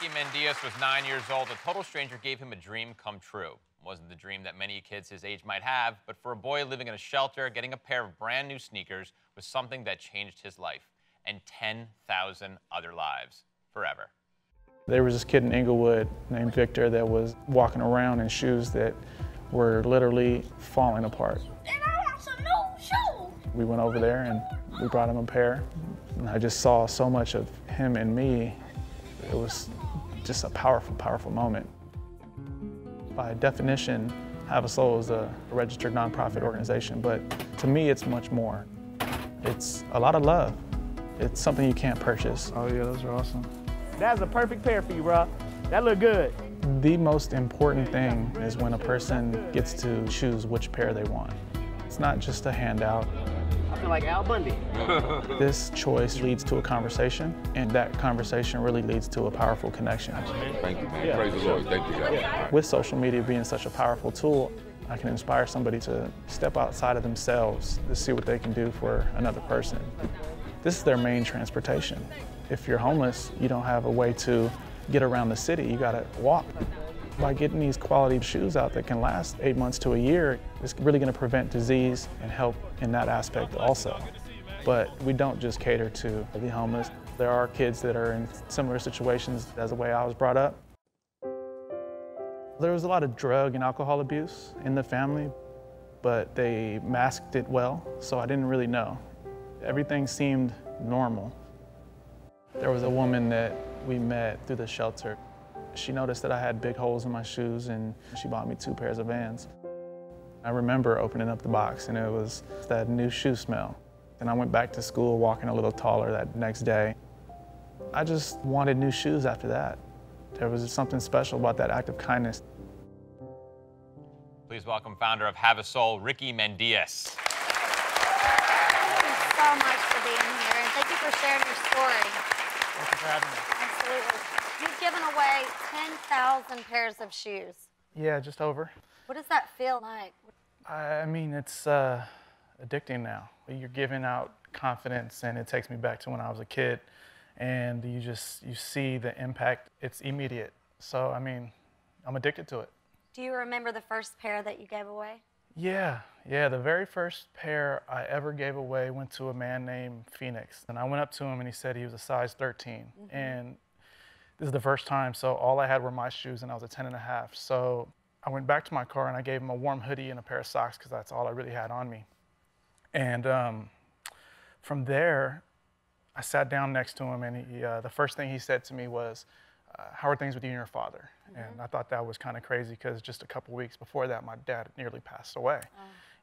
Mendias was 9 years old. A total stranger gave him a dream come true. It wasn't the dream that many kids his age might have, but for a boy living in a shelter, getting a pair of brand new sneakers was something that changed his life and 10,000 other lives forever. There was this kid in Inglewood named Victor that was walking around in shoes that were literally falling apart. And I want some new shoes. We went over there and we brought him a pair. And I just saw so much of him and me. It was just a powerful, powerful moment. By definition, Have a Soul is a registered nonprofit organization, but to me it's much more. It's a lot of love. It's something you can't purchase. Oh yeah, those are awesome. That's a perfect pair for you, bro. That look good. The most important thing is when a person gets to choose which pair they want. It's not just a handout. I feel like Al Bundy. This choice leads to a conversation, and that conversation really leads to a powerful connection. Thank you, man. Yeah, praise the Lord. Thank you, guys. Yeah. With social media being such a powerful tool, I can inspire somebody to step outside of themselves to see what they can do for another person. This is their main transportation. If you're homeless, you don't have a way to get around the city. You gotta walk. By getting these quality shoes out that can last 8 months to a year, it's really gonna prevent disease and help in that aspect also. But we don't just cater to the homeless. There are kids that are in similar situations as the way I was brought up. There was a lot of drug and alcohol abuse in the family, but they masked it well, so I didn't really know. Everything seemed normal. There was a woman that we met through the shelter. She noticed that I had big holes in my shoes and she bought me 2 pairs of Vans. I remember opening up the box and it was that new shoe smell. And I went back to school walking a little taller that next day. I just wanted new shoes after that. There was something special about that act of kindness. Please welcome founder of Have a Soul, Kellie Mendias. Thank you so much for being here, and thank you for sharing your story. Thank you for having me. Absolutely. You've given away 10,000 pairs of shoes. Yeah, just over. What does that feel like? I mean, it's addicting now. You're giving out confidence, and it takes me back to when I was a kid, and you see the impact. It's immediate. So, I mean, I'm addicted to it. Do you remember the first pair that you gave away? Yeah, the very first pair I ever gave away went to a man named Phoenix. And I went up to him and he said he was a size 13. And this is the first time, so all I had were my shoes and I was a 10.5. So I went back to my car and I gave him a warm hoodie and a pair of socks because that's all I really had on me. And from there, I sat down next to him and the first thing he said to me was, how are things with you and your father? And I thought that was kind of crazy because just a couple weeks before that, my dad nearly passed away.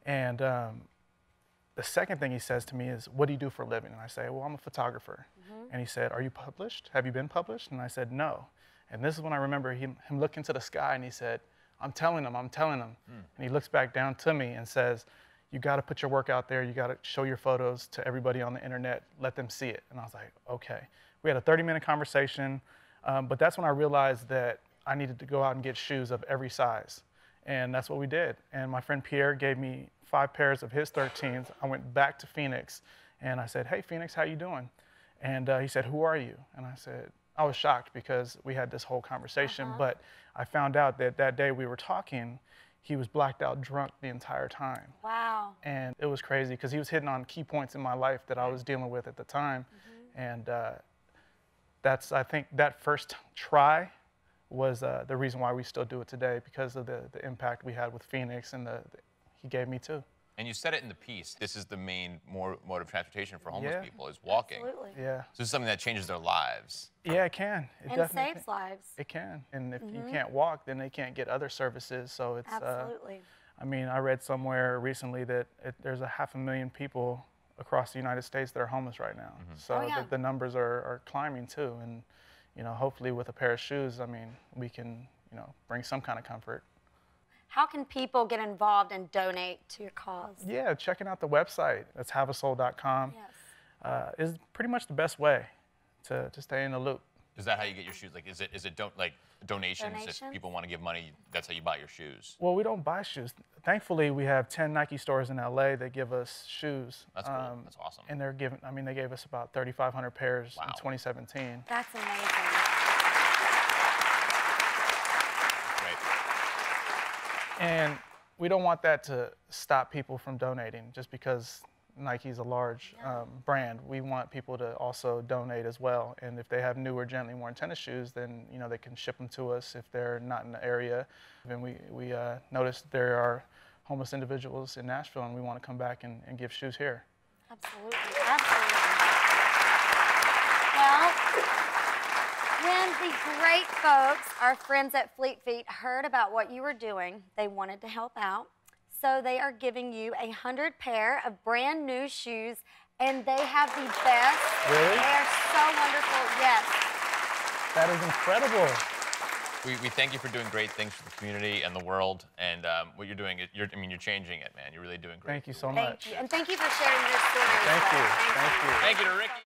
And the second thing he says to me is, what do you do for a living? And I say, well, I'm a photographer. And he said, are you published? Have you been published? And I said, no. And this is when I remember him looking to the sky and he said, I'm telling him. And he looks back down to me and says, you got to put your work out there. You got to show your photos to everybody on the internet. Let them see it. And I was like, okay. We had a 30-minute conversation. But that's when I realized that I needed to go out and get shoes of every size. And that's what we did. And my friend Pierre gave me 5 pairs of his 13s. I went back to Phoenix and I said, hey, Phoenix, how you doing? And he said, who are you? And I said, I was shocked because we had this whole conversation, but I found out that that day we were talking, he was blacked out drunk the entire time. Wow. And it was crazy because he was hitting on key points in my life that I was dealing with at the time. And I think that first try was the reason why we still do it today, because of the impact we had with Phoenix and he gave me too. And you said it in the piece, this is the main mode of transportation for homeless people, is walking. Absolutely. Yeah. So this is something that changes their lives. Yeah, it can. And saves lives. It can. And if you can't walk, then they can't get other services. So it's, Absolutely. I mean, I read somewhere recently that there's 500,000 people across the United States that are homeless right now. So the numbers are climbing too. And, you know, hopefully with a pair of shoes, I mean, we can, you know, bring some kind of comfort. How can people get involved and donate to your cause? Yeah, checking out the website. That's haveasoul.com. Yes. Is pretty much the best way to stay in the loop. Is that how you get your shoes? Like, is it donations? If people want to give money, that's how you buy your shoes? Well, we don't buy shoes. Thankfully, we have 10 Nike stores in LA that give us shoes. That's cool. That's awesome. And they're giving, I mean, they gave us about 3,500 pairs in 2017. That's amazing. And we don't want that to stop people from donating just because Nike's a large brand. We want people to also donate as well. And if they have newer, gently worn tennis shoes, then they can ship them to us if they're not in the area. And we noticed there are homeless individuals in Nashville, and we want to come back and give shoes here. Absolutely, absolutely. Well, when the great folks, our friends at Fleet Feet, heard about what you were doing, they wanted to help out. So they are giving you 100 pair of brand new shoes, and they have the best. Really? They are so wonderful, yes. That is incredible. We thank you for doing great things for the community and the world, and what you're doing, you're changing it, man. You're really doing great. Thank you so much. Thank you, and thank you for sharing your story. Thank you. Thank you to Ricky.